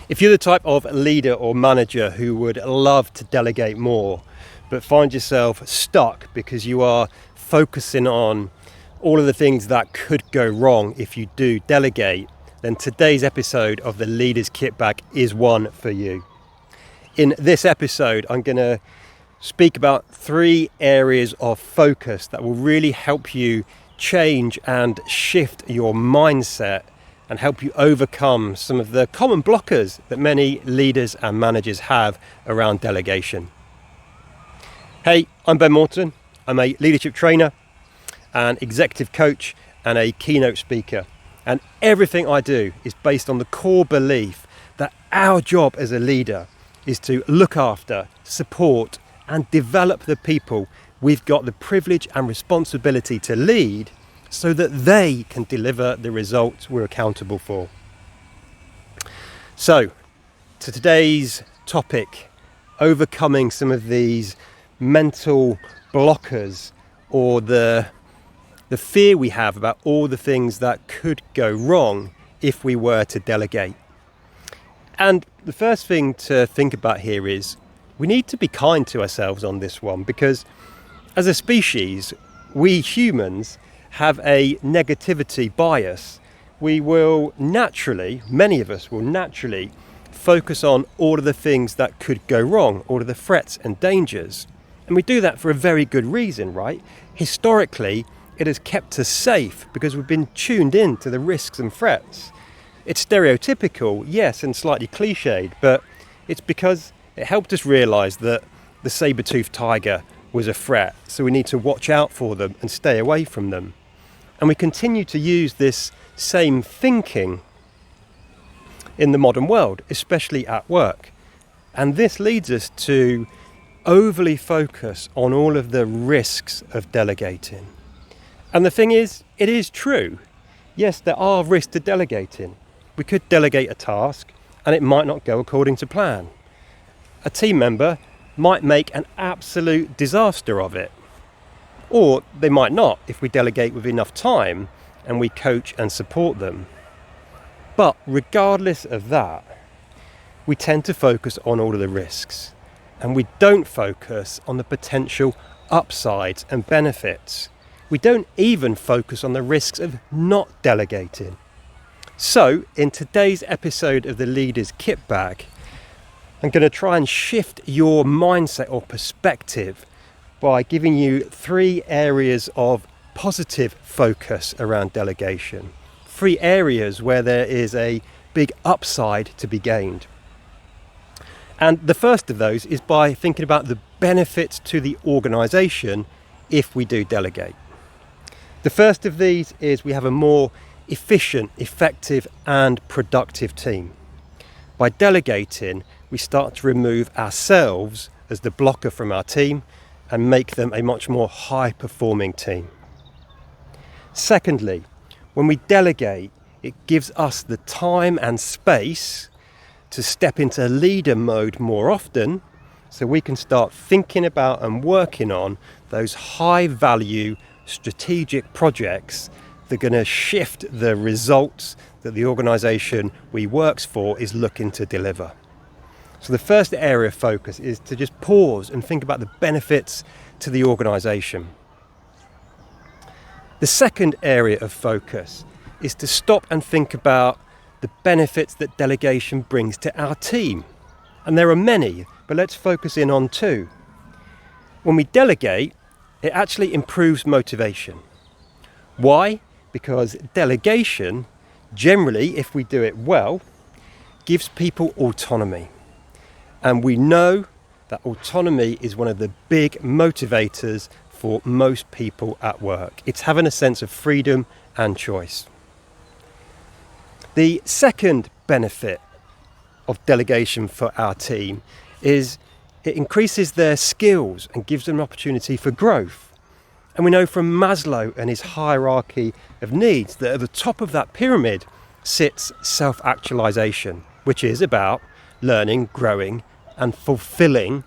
If you're the type of leader or manager who would love to delegate more, but find yourself stuck because you are focusing on all of the things that could go wrong if you do delegate, then today's episode of the Leader's Kitbag is one for you. In this episode, I'm going to speak about 3 areas of focus that will really help you change and shift your mindset and help you overcome some of the common blockers that many leaders and managers have around delegation. Hey, I'm Morton. I'm a leadership trainer, an executive coach, and a keynote speaker. And everything I do is based on the core belief that our job as a leader is to look after, support, and develop the people we've got the privilege and responsibility to lead so that they can deliver the results we're accountable for. So, to today's topic, overcoming some of these mental blockers or the fear we have about all the things that could go wrong if we were to delegate. And the first thing to think about here is we need to be kind to ourselves on this one, because as a species, we humans have a negativity bias. We will naturally, many of us will naturally focus on all of the things that could go wrong, all of the threats and dangers. And we do that for a very good reason, right? Historically, it has kept us safe because we've been tuned in to the risks and threats. It's stereotypical, yes, and slightly cliched, but it's because it helped us realise that the saber-toothed tiger was a threat, so we need to watch out for them and stay away from them. And we continue to use this same thinking in the modern world, especially at work. And this leads us to overly focus on all of the risks of delegating. And the thing is, it is true. Yes, there are risks to delegating. We could delegate a task and it might not go according to plan. A team member might make an absolute disaster of it. Or they might not if we delegate with enough time and we coach and support them. But regardless of that, we tend to focus on all of the risks and we don't focus on the potential upsides and benefits. We don't even focus on the risks of not delegating. So in today's episode of the Leader's Kitbag, I'm going to try and shift your mindset or perspective by giving you 3 areas of positive focus around delegation. 3 areas where there is a big upside to be gained. And the first of those is by thinking about the benefits to the organisation if we do delegate. The first of these is we have a more efficient, effective and productive team. By delegating, we start to remove ourselves as the blocker from our team and make them a much more high-performing team. Secondly, when we delegate, it gives us the time and space to step into leader mode more often, so we can start thinking about and working on those high-value strategic projects that are going to shift the results that the organisation we work for is looking to deliver. So the first area of focus is to just pause and think about the benefits to the organisation. The second area of focus is to stop and think about the benefits that delegation brings to our team. And there are many, but let's focus in on 2. When we delegate, it actually improves motivation. Why? Because delegation, generally, if we do it well, gives people autonomy. And we know that autonomy is one of the big motivators for most people at work. It's having a sense of freedom and choice. The second benefit of delegation for our team is it increases their skills and gives them an opportunity for growth. And we know from Maslow and his hierarchy of needs that at the top of that pyramid sits self-actualization, which is about learning, growing, and fulfilling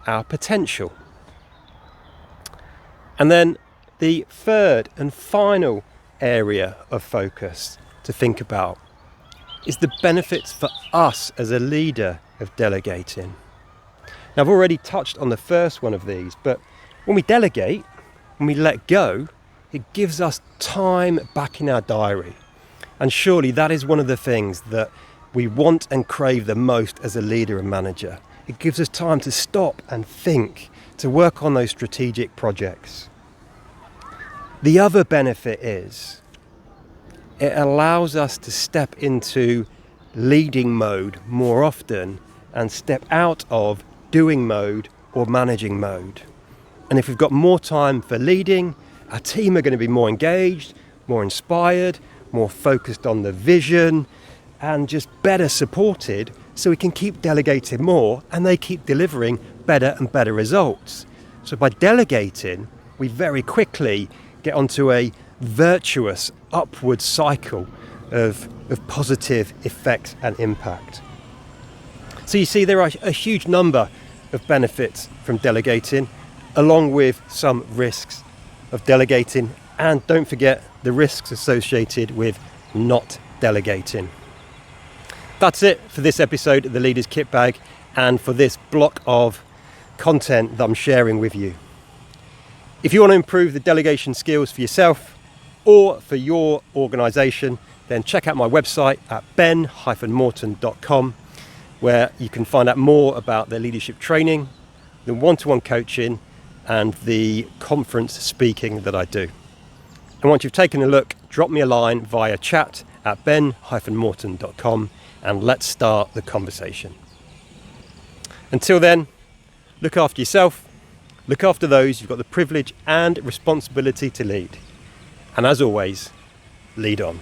our potential. And then the third and final area of focus to think about is the benefits for us as a leader of delegating. Now, I've already touched on the first one of these, but when we delegate, when we let go, it gives us time back in our diary. And surely that is one of the things that we want and crave the most as a leader and manager. It gives us time to stop and think, to work on those strategic projects. The other benefit is it allows us to step into leading mode more often and step out of doing mode or managing mode. And if we've got more time for leading, our team are going to be more engaged, more inspired, more focused on the vision, and just better supported, so we can keep delegating more and they keep delivering better and better results. So by delegating, we very quickly get onto a virtuous upward cycle of positive effects and impact. So you see, there are a huge number of benefits from delegating, along with some risks of delegating, and don't forget the risks associated with not delegating. That's it for this episode of the Leader's Kitbag and for this block of content that I'm sharing with you. If you want to improve the delegation skills for yourself or for your organisation, then check out my website at ben-morton.com, where you can find out more about the leadership training, the one-to-one coaching and the conference speaking that I do. And once you've taken a look, drop me a line via chat at ben-morton.com and let's start the conversation. Until then, look after yourself, look after those you've got the privilege and responsibility to lead. And as always, lead on.